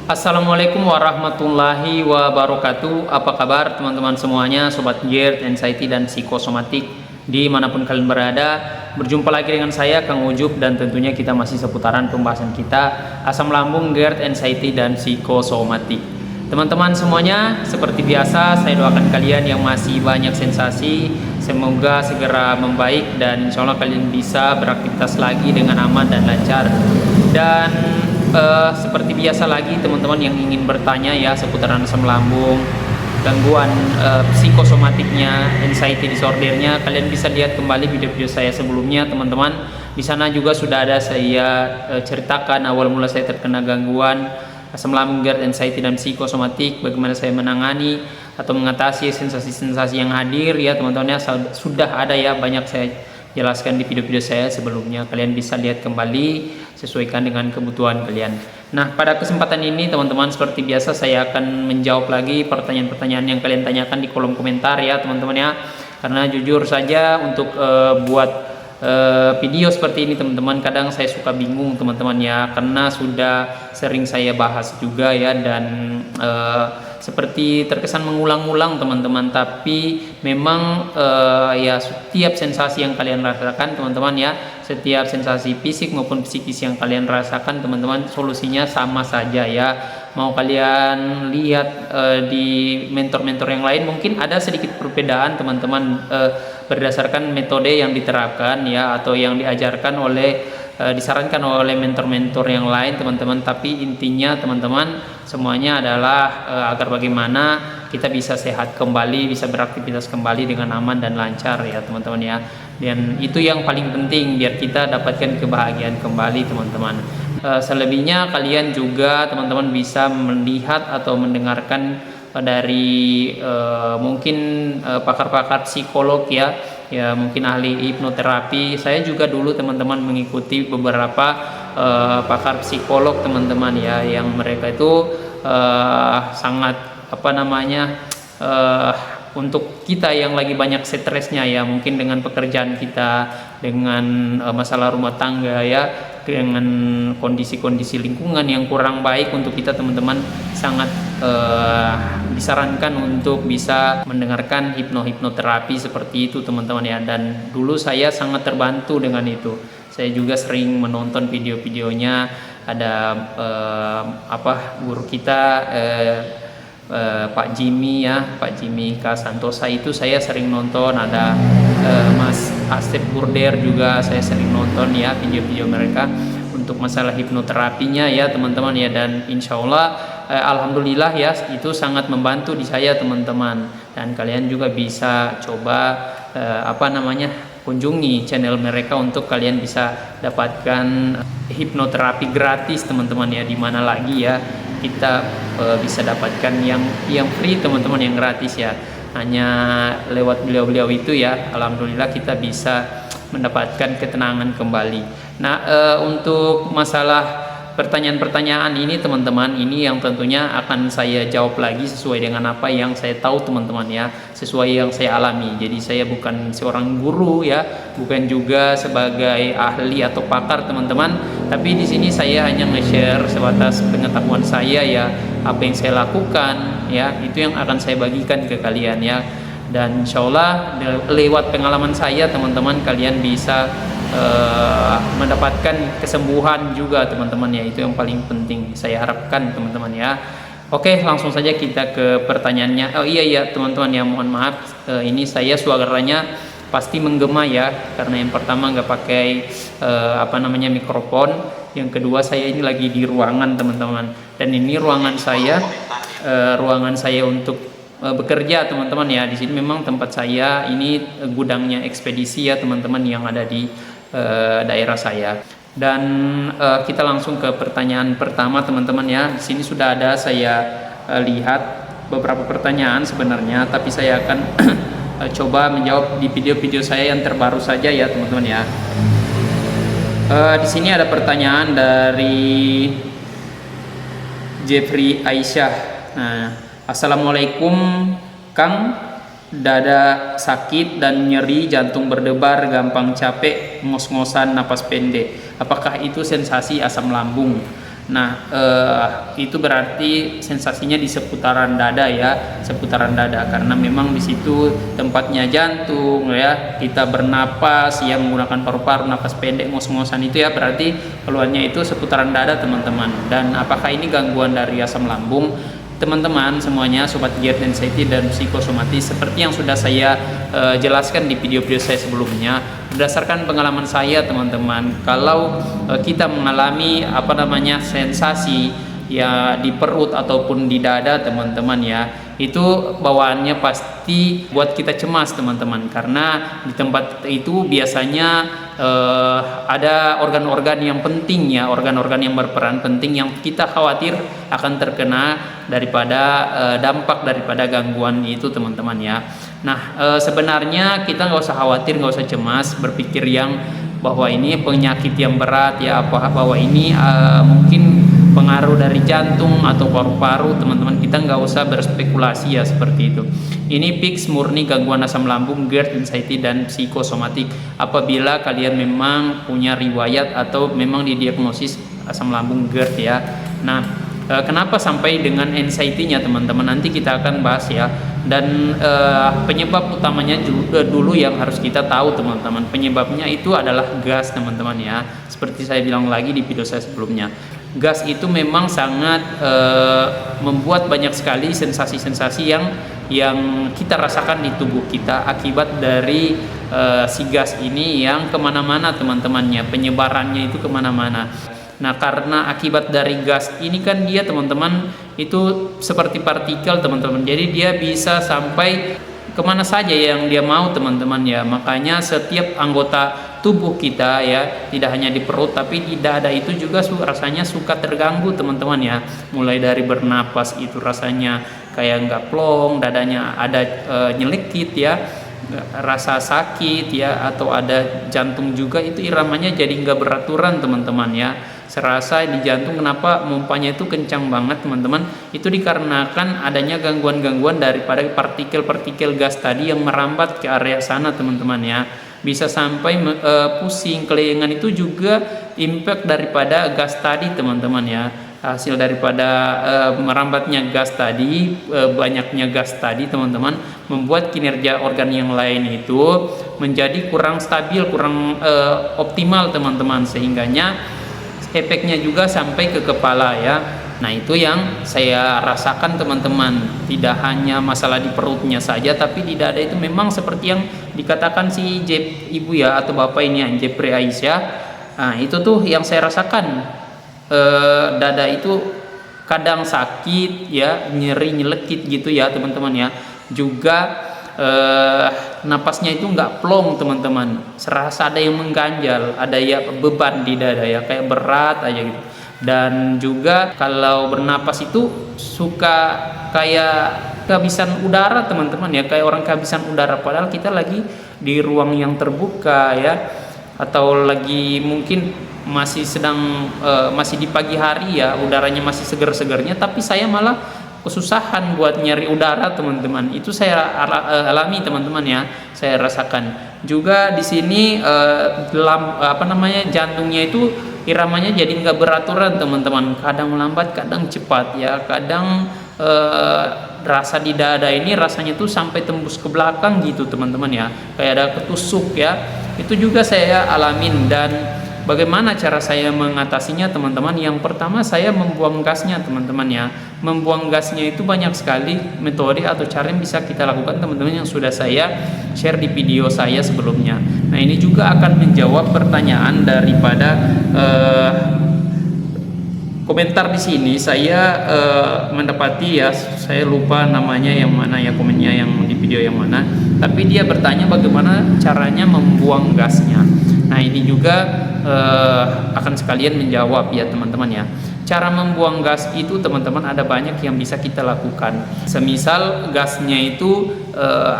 Assalamualaikum warahmatullahi wabarakatuh. Apa kabar teman-teman semuanya, Sobat GERD, Anxiety, dan Psikosomatik dimanapun kalian berada. Berjumpa lagi dengan saya, Kang Ujub, dan tentunya kita masih seputaran pembahasan kita asam lambung, GERD, Anxiety, dan Psikosomatik. Teman-teman semuanya, seperti biasa saya doakan kalian yang masih banyak sensasi semoga segera membaik dan insya Allah kalian bisa beraktivitas lagi dengan aman dan lancar. Dan seperti biasa lagi teman-teman yang ingin bertanya ya seputaran asam lambung, gangguan psikosomatiknya, anxiety disordernya, kalian bisa lihat kembali video-video saya sebelumnya teman-teman. Di sana juga sudah ada saya ceritakan awal mula saya terkena gangguan asam lambung, GERD, anxiety, dan psikosomatik, bagaimana saya menangani atau mengatasi sensasi-sensasi yang hadir ya teman-teman ya. Sudah ada ya, banyak saya jelaskan di video-video saya sebelumnya, kalian bisa lihat kembali sesuaikan dengan kebutuhan kalian. Nah, pada kesempatan ini teman-teman seperti biasa saya akan menjawab lagi pertanyaan-pertanyaan yang kalian tanyakan di kolom komentar ya teman-teman ya. Karena jujur saja untuk buat video seperti ini teman-teman kadang saya suka bingung teman-teman ya, karena sudah sering saya bahas juga ya, dan seperti terkesan mengulang-ulang teman-teman, tapi memang ya setiap sensasi yang kalian rasakan teman-teman ya, setiap sensasi fisik maupun psikis yang kalian rasakan teman-teman, solusinya sama saja ya. Mau kalian lihat di mentor-mentor yang lain mungkin ada sedikit perbedaan teman-teman berdasarkan metode yang diterapkan ya, atau yang diajarkan oleh disarankan oleh mentor-mentor yang lain teman-teman, tapi intinya teman-teman semuanya adalah agar bagaimana kita bisa sehat kembali, bisa beraktivitas kembali dengan aman dan lancar ya teman-teman ya. Dan itu yang paling penting biar kita dapatkan kebahagiaan kembali teman-teman. Selebihnya kalian juga teman-teman bisa melihat atau mendengarkan dari mungkin pakar-pakar psikolog ya mungkin ahli hipnoterapi. Saya juga dulu teman-teman mengikuti beberapa pakar psikolog teman-teman ya, yang mereka itu sangat untuk kita yang lagi banyak stresnya ya, mungkin dengan pekerjaan kita, dengan masalah rumah tangga ya, dengan kondisi-kondisi lingkungan yang kurang baik untuk kita teman-teman, sangat disarankan untuk bisa mendengarkan hipnoterapi seperti itu teman-teman ya. Dan dulu saya sangat terbantu dengan itu. Saya juga sering menonton video-videonya, ada guru kita Pak Jimmy ya, Pak Jimmy K. Santosa itu saya sering nonton, ada Mas Asep Burder juga saya sering nonton ya video-video mereka untuk masalah hipnoterapinya ya teman-teman ya. Dan insya Allah alhamdulillah ya itu sangat membantu di saya teman-teman, dan kalian juga bisa coba kunjungi channel mereka untuk kalian bisa dapatkan hipnoterapi gratis teman-teman ya. Dimana lagi ya kita bisa dapatkan yang free teman-teman, yang gratis ya, hanya lewat beliau-beliau itu ya. Alhamdulillah kita bisa mendapatkan ketenangan kembali. Nah, untuk masalah pertanyaan-pertanyaan ini teman-teman, ini yang tentunya akan saya jawab lagi sesuai dengan apa yang saya tahu teman-teman ya, sesuai yang saya alami. Jadi saya bukan seorang guru ya, bukan juga sebagai ahli atau pakar teman-teman, tapi di sini saya hanya nge-share sebatas pengetahuan saya ya, apa yang saya lakukan ya, itu yang akan saya bagikan ke kalian ya. Dan insya Allah lewat pengalaman saya teman-teman kalian bisa mendapatkan kesembuhan juga teman-teman ya, itu yang paling penting saya harapkan teman-teman ya. Oke, langsung saja kita ke pertanyaannya. Oh iya teman-teman ya, mohon maaf ini saya suaranya pasti menggema ya, karena yang pertama nggak pakai mikrofon, yang kedua saya ini lagi di ruangan teman-teman, dan ini ruangan saya untuk bekerja teman-teman ya. Di sini memang tempat saya, ini gudangnya ekspedisi ya teman-teman yang ada di daerah saya. Dan kita langsung ke pertanyaan pertama teman-teman ya. Di sini sudah ada saya lihat beberapa pertanyaan sebenarnya, tapi saya akan coba menjawab di video-video saya yang terbaru saja ya teman-teman ya. Di sini ada pertanyaan dari Jeffrey Aisyah. Nah, Assalamualaikum Kang, dada sakit dan nyeri, jantung berdebar, gampang capek, ngos-ngosan, napas pendek. Apakah itu sensasi asam lambung? Nah, itu berarti sensasinya di seputaran dada ya, seputaran dada, karena memang di situ tempatnya jantung ya. Kita bernapas ya menggunakan paru-paru, napas pendek, ngos-ngosan itu ya, berarti keluarnya itu seputaran dada teman-teman. Dan apakah ini gangguan dari asam lambung? Teman-teman semuanya, sobat GERD Anxiety dan psikosomatis, seperti yang sudah saya jelaskan di video-video saya sebelumnya, berdasarkan pengalaman saya teman-teman, kalau kita mengalami sensasi ya di perut ataupun di dada teman-teman ya, itu bawaannya pasti buat kita cemas teman-teman, karena di tempat itu biasanya ada organ-organ yang penting ya, organ-organ yang berperan penting yang kita khawatir akan terkena daripada dampak daripada gangguan itu teman-teman ya. Nah, sebenarnya kita nggak usah khawatir, nggak usah cemas berpikir yang bahwa ini penyakit yang berat ya, bahwa ini mungkin pengaruh dari jantung atau paru-paru. Teman-teman, kita nggak usah berspekulasi ya seperti itu. Ini fix murni gangguan asam lambung, GERD, anxiety dan psikosomatik. Apabila kalian memang punya riwayat atau memang didiagnosis asam lambung GERD ya. Nah, kenapa sampai dengan anxiety-nya teman-teman, nanti kita akan bahas ya. Dan penyebab utamanya dulu yang harus kita tahu teman-teman, penyebabnya itu adalah gas teman-teman ya. Seperti saya bilang lagi di video saya sebelumnya, gas itu memang sangat membuat banyak sekali sensasi-sensasi yang kita rasakan di tubuh kita akibat dari si gas ini yang kemana-mana teman-temannya, penyebarannya itu kemana-mana. Nah, karena akibat dari gas ini kan dia teman-teman itu seperti partikel teman-teman, jadi dia bisa sampai kemana saja yang dia mau teman-teman ya. Makanya setiap anggota tubuh kita ya, tidak hanya di perut tapi di dada itu juga rasanya suka terganggu teman-teman ya. Mulai dari bernapas itu rasanya kayak nggak plong, dadanya ada nyelekit ya, rasa sakit ya, atau ada jantung juga itu iramanya jadi nggak beraturan teman-teman ya. Serasa di jantung kenapa mompanya itu kencang banget teman-teman, itu dikarenakan adanya gangguan-gangguan daripada partikel-partikel gas tadi yang merambat ke area sana teman-teman ya. Bisa sampai pusing, kelengan, itu juga impact daripada gas tadi teman-teman ya. Hasil daripada merambatnya gas tadi, banyaknya gas tadi teman-teman, membuat kinerja organ yang lain itu menjadi kurang stabil, kurang optimal teman-teman, sehingganya efeknya juga sampai ke kepala ya. Nah, itu yang saya rasakan teman-teman, tidak hanya masalah di perutnya saja, tapi di dada itu memang seperti yang dikatakan si ibu ya atau bapak ini ya, Jepri Aisyah. Nah, itu tuh yang saya rasakan, dada itu kadang sakit ya, nyeri nyelekit gitu ya teman-teman ya. Juga napasnya itu nggak plong teman-teman, serasa ada yang mengganjal, ada ya beban di dada ya, kayak berat aja gitu. Dan juga kalau bernapas itu suka kayak kehabisan udara teman-teman ya, kayak orang kehabisan udara, padahal kita lagi di ruang yang terbuka ya, atau lagi mungkin masih masih di pagi hari ya, udaranya masih seger-segernya, tapi saya malah kesusahan buat nyari udara teman-teman. Itu saya alami teman-teman ya, saya rasakan juga di sini. Jantungnya itu iramanya jadi nggak beraturan teman-teman, kadang melambat kadang cepat ya, kadang rasa di dada ini rasanya tuh sampai tembus ke belakang gitu teman-teman ya, kayak ada ketusuk ya. Itu juga saya alamin. Dan bagaimana cara saya mengatasinya teman-teman? Yang pertama, saya membuang gasnya teman-teman ya. Membuang gasnya itu banyak sekali metode atau cara yang bisa kita lakukan teman-teman, yang sudah saya share di video saya sebelumnya. Nah, ini juga akan menjawab pertanyaan daripada komentar di sini. Saya mendapati ya, saya lupa namanya yang mana ya, komennya yang di video yang mana, tapi dia bertanya bagaimana caranya membuang gasnya. Nah, ini juga akan sekalian menjawab ya teman-teman ya. Cara membuang gas itu teman-teman ada banyak yang bisa kita lakukan. Semisal gasnya itu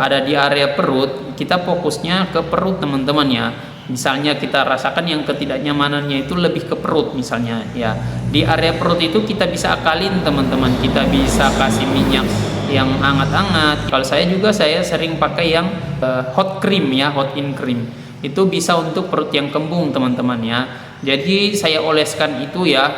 ada di area perut, kita fokusnya ke perut teman-teman ya. Misalnya kita rasakan yang ketidaknyamanannya itu lebih ke perut misalnya ya. Di area perut itu kita bisa akalin teman-teman, kita bisa kasih minyak yang hangat-hangat. Kalau saya sering pakai yang hot cream ya, hot in cream. Itu bisa untuk perut yang kembung teman-teman ya. Jadi saya oleskan itu ya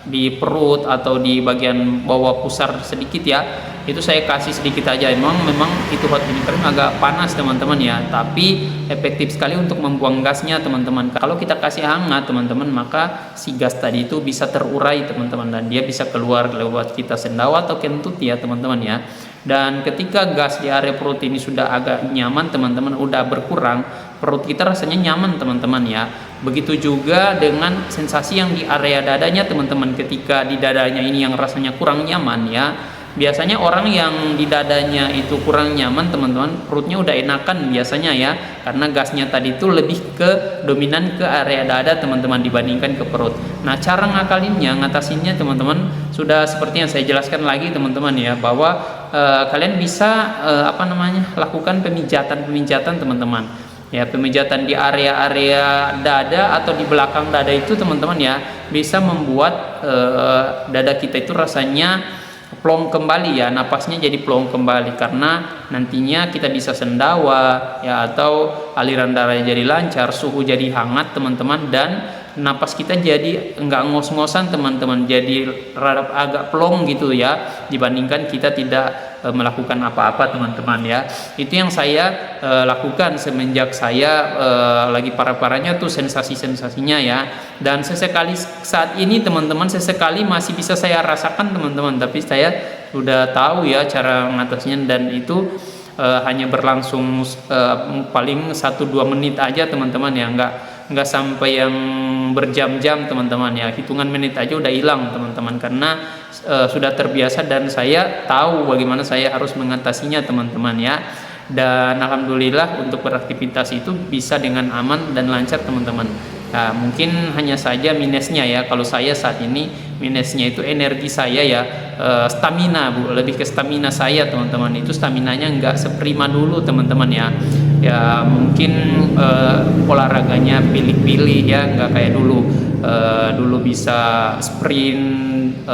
di perut atau di bagian bawah pusar sedikit ya, itu saya kasih sedikit aja. Memang itu hot body cream agak panas teman-teman ya, tapi efektif sekali untuk membuang gasnya teman-teman. Kalau kita kasih hangat teman-teman, maka si gas tadi itu bisa terurai teman-teman, dan dia bisa keluar lewat kita sendawa atau kentut ya teman-teman ya. Dan ketika gas di area perut ini sudah agak nyaman teman-teman, udah berkurang, perut kita rasanya nyaman teman-teman ya. Begitu juga dengan sensasi yang di area dadanya teman-teman. Ketika di dadanya ini yang rasanya kurang nyaman ya, biasanya orang yang di dadanya itu kurang nyaman teman-teman, perutnya udah enakan biasanya ya, karena gasnya tadi itu lebih ke dominan ke area dada teman-teman dibandingkan ke perut. Nah, cara ngakalinnya, ngatasinnya teman-teman, sudah seperti yang saya jelaskan lagi teman-teman ya, bahwa kalian bisa lakukan pemijatan teman-teman ya. Pemijatan di area-area dada atau di belakang dada itu teman-teman ya, bisa membuat dada kita itu rasanya plong kembali ya, napasnya jadi plong kembali, karena nantinya kita bisa sendawa ya, atau aliran darahnya jadi lancar, suhu jadi hangat teman-teman, dan napas kita jadi enggak ngos-ngosan teman-teman, jadi rada agak plong gitu ya, dibandingkan kita tidak melakukan apa-apa teman-teman ya. Itu yang saya lakukan semenjak saya lagi parah-parahnya tuh sensasi-sensasinya ya. Dan sesekali saat ini teman-teman, sesekali masih bisa saya rasakan teman-teman, tapi saya sudah tahu ya cara mengatasinya, dan itu hanya berlangsung paling 1-2 menit aja teman-teman ya, nggak sampai yang berjam-jam teman-teman ya, hitungan menit aja udah hilang teman-teman, karena sudah terbiasa dan saya tahu bagaimana saya harus mengatasinya teman-teman ya. Dan alhamdulillah untuk beraktivitas itu bisa dengan aman dan lancar teman-teman. Nah, mungkin hanya saja minusnya ya, kalau saya saat ini minusnya itu energi saya ya, stamina lebih ke stamina saya teman-teman. Itu staminanya nggak seprima dulu teman-teman ya. Ya mungkin olahraganya pilih-pilih ya, nggak kayak dulu. Dulu bisa sprint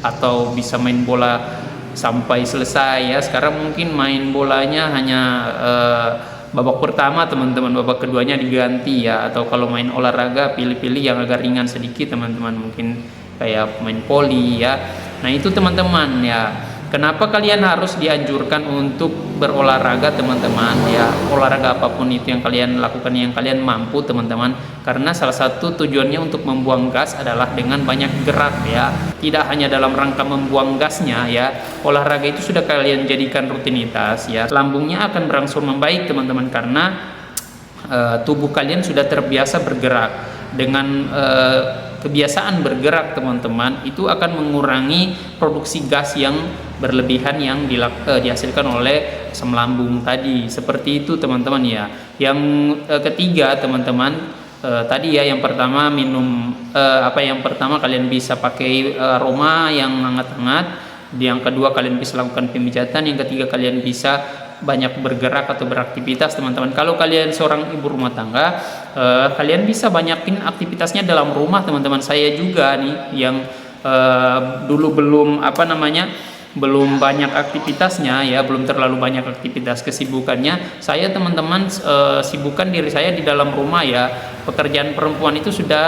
atau bisa main bola sampai selesai ya. Sekarang mungkin main bolanya hanya babak pertama teman-teman, babak keduanya diganti ya. Atau kalau main olahraga pilih-pilih yang agak ringan sedikit teman-teman, mungkin kayak main poli ya. Nah itu teman-teman ya, kenapa kalian harus dianjurkan untuk berolahraga teman-teman ya, olahraga apapun itu yang kalian lakukan, yang kalian mampu teman-teman, karena salah satu tujuannya untuk membuang gas adalah dengan banyak gerak ya, tidak hanya dalam rangka membuang gasnya ya. Olahraga itu sudah kalian jadikan rutinitas ya, lambungnya akan berangsur membaik teman-teman, karena tubuh kalian sudah terbiasa bergerak. Dengan kebiasaan bergerak teman-teman, itu akan mengurangi produksi gas yang berlebihan yang dihasilkan oleh asam lambung tadi. Seperti itu teman-teman ya. Yang ketiga teman-teman, tadi ya, yang pertama minum yang pertama kalian bisa pakai aroma yang hangat-hangat, yang kedua kalian bisa lakukan pemijatan, yang ketiga kalian bisa banyak bergerak atau beraktivitas teman-teman. Kalau kalian seorang ibu rumah tangga, kalian bisa banyakin aktivitasnya dalam rumah teman-teman. Saya juga nih yang dulu belum banyak aktivitasnya ya, belum terlalu banyak aktivitas kesibukannya. Saya teman-teman sibukkan diri saya di dalam rumah ya. Pekerjaan perempuan itu sudah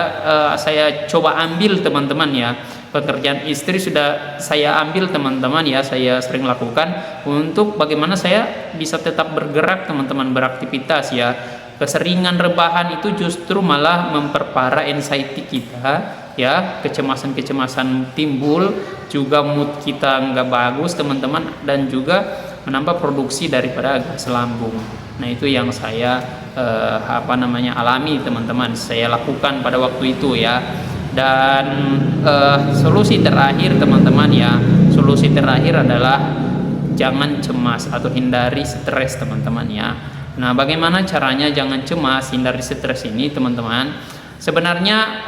saya coba ambil teman-teman ya. Pekerjaan istri sudah saya ambil teman-teman ya, saya sering lakukan untuk bagaimana saya bisa tetap bergerak teman-teman, beraktivitas ya. Keseringan rebahan itu justru malah memperparah anxiety kita ya, kecemasan-kecemasan timbul, juga mood kita nggak bagus teman-teman, dan juga menambah produksi daripada gas lambung. Nah itu yang saya alami teman-teman, saya lakukan pada waktu itu ya. Dan solusi terakhir teman-teman ya, solusi terakhir adalah jangan cemas atau hindari stres teman-teman ya. Nah bagaimana caranya jangan cemas, hindari stres ini teman-teman? Sebenarnya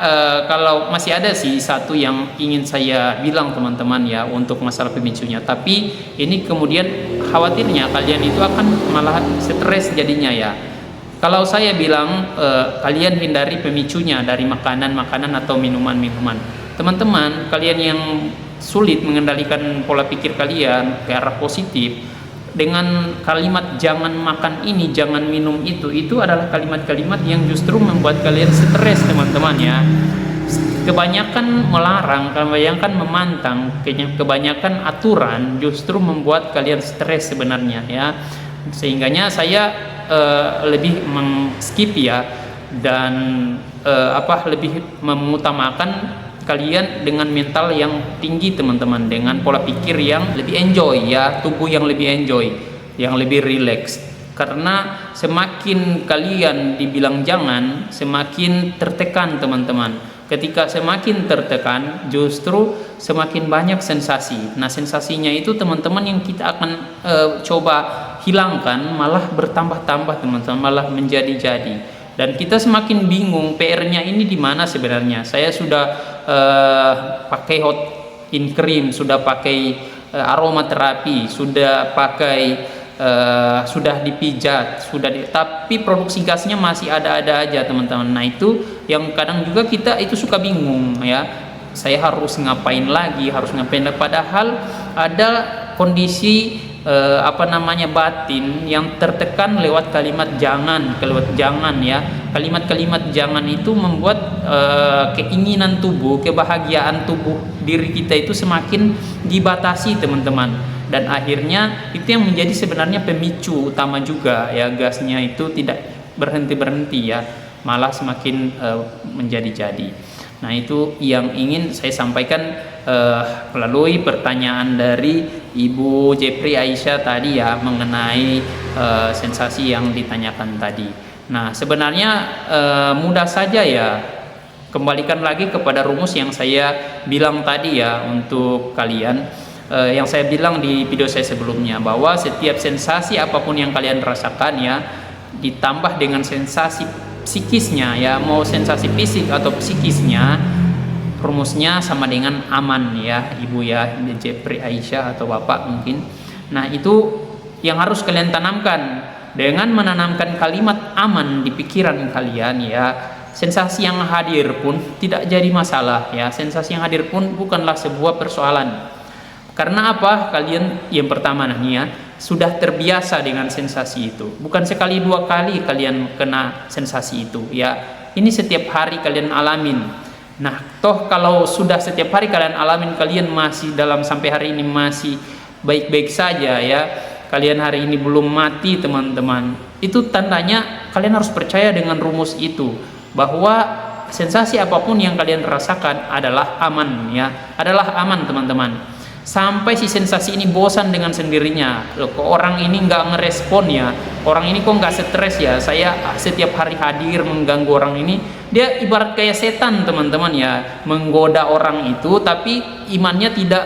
kalau masih ada sih satu yang ingin saya bilang teman-teman ya, untuk masalah pemicunya, tapi ini kemudian khawatirnya kalian itu akan malah stres jadinya ya. Kalau saya bilang kalian hindari pemicunya dari makanan-makanan atau minuman-minuman. Teman-teman, kalian yang sulit mengendalikan pola pikir kalian ke arah positif, dengan kalimat jangan makan ini, jangan minum itu adalah kalimat-kalimat yang justru membuat kalian stres teman-teman ya. kebanyakan melarang, kebanyakan memantang, kebanyakan aturan justru membuat kalian stres sebenarnya ya. Sehingganya saya lebih skip ya, dan lebih mengutamakan kalian dengan mental yang tinggi teman-teman, dengan pola pikir yang lebih enjoy ya, tubuh yang lebih enjoy, yang lebih relax. Karena semakin kalian dibilang jangan, semakin tertekan teman-teman. Ketika semakin tertekan, justru semakin banyak sensasi. Nah, sensasinya itu teman-teman yang kita akan coba hilangkan malah bertambah-tambah teman-teman, malah menjadi-jadi. Dan kita semakin bingung PR-nya ini di mana sebenarnya. Saya sudah pakai hot in cream, sudah pakai aromaterapi, sudah pakai sudah dipijat, tapi produksi gasnya masih ada-ada aja teman-teman. Nah, itu yang kadang juga kita itu suka bingung ya. Saya harus ngapain lagi, harus ngapain lagi, padahal ada kondisi batin yang tertekan lewat kalimat jangan, ya. Kalimat-kalimat jangan itu membuat keinginan tubuh, kebahagiaan tubuh diri kita itu semakin dibatasi teman-teman. Dan akhirnya itu yang menjadi sebenarnya pemicu utama juga ya, gasnya itu tidak berhenti-berhenti ya, malah semakin menjadi-jadi. Nah, itu yang ingin saya sampaikan melalui pertanyaan dari Ibu Jepri Aisyah tadi ya, mengenai sensasi yang ditanyakan tadi. Nah, sebenarnya mudah saja ya, kembalikan lagi kepada rumus yang saya bilang tadi ya untuk kalian. Yang saya bilang di video saya sebelumnya, bahwa setiap sensasi apapun yang kalian rasakan ya, ditambah dengan sensasi psikisnya ya, mau sensasi fisik atau psikisnya, rumusnya sama dengan aman ya, Ibu ya, Jepri Aisyah atau Bapak mungkin. Nah, itu yang harus kalian tanamkan. Dengan menanamkan kalimat aman di pikiran kalian ya, sensasi yang hadir pun tidak jadi masalah ya, sensasi yang hadir pun bukanlah sebuah persoalan. Karena apa? Kalian yang pertama nih ya, sudah terbiasa dengan sensasi itu. Bukan sekali dua kali kalian kena sensasi itu ya. Ini setiap hari kalian alamin. Nah, toh kalau sudah setiap hari kalian alamin, kalian masih sampai hari ini masih baik-baik saja ya, kalian hari ini belum mati teman-teman, itu tandanya kalian harus percaya dengan rumus itu, bahwa sensasi apapun yang kalian rasakan adalah aman ya, adalah aman teman-teman. Sampai si sensasi ini bosan dengan sendirinya. Loh, kok orang ini nggak ngerespon ya, orang ini kok nggak stres ya, saya setiap hari hadir mengganggu orang ini. Dia ibarat kayak setan teman-teman ya, menggoda orang itu tapi imannya tidak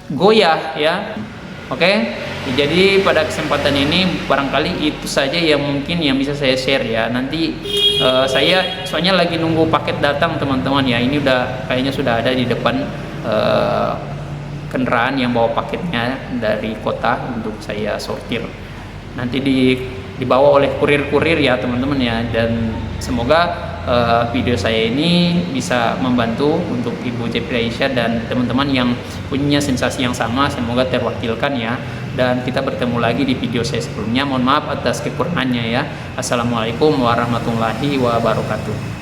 goyah ya. Oke, jadi pada kesempatan ini barangkali itu saja yang mungkin yang bisa saya share ya. Nanti saya soalnya lagi nunggu paket datang teman-teman ya, ini kayaknya sudah ada di depan kendaraan yang bawa paketnya dari kota untuk saya sortir. Nanti dibawa oleh kurir-kurir ya teman-teman ya, dan semoga video saya ini bisa membantu untuk Ibu Jepri Aisyah dan teman-teman yang punya sensasi yang sama, semoga terwakilkan ya. Dan kita bertemu lagi di video saya sebelumnya. Mohon maaf atas kekurangannya ya. Assalamualaikum warahmatullahi wabarakatuh.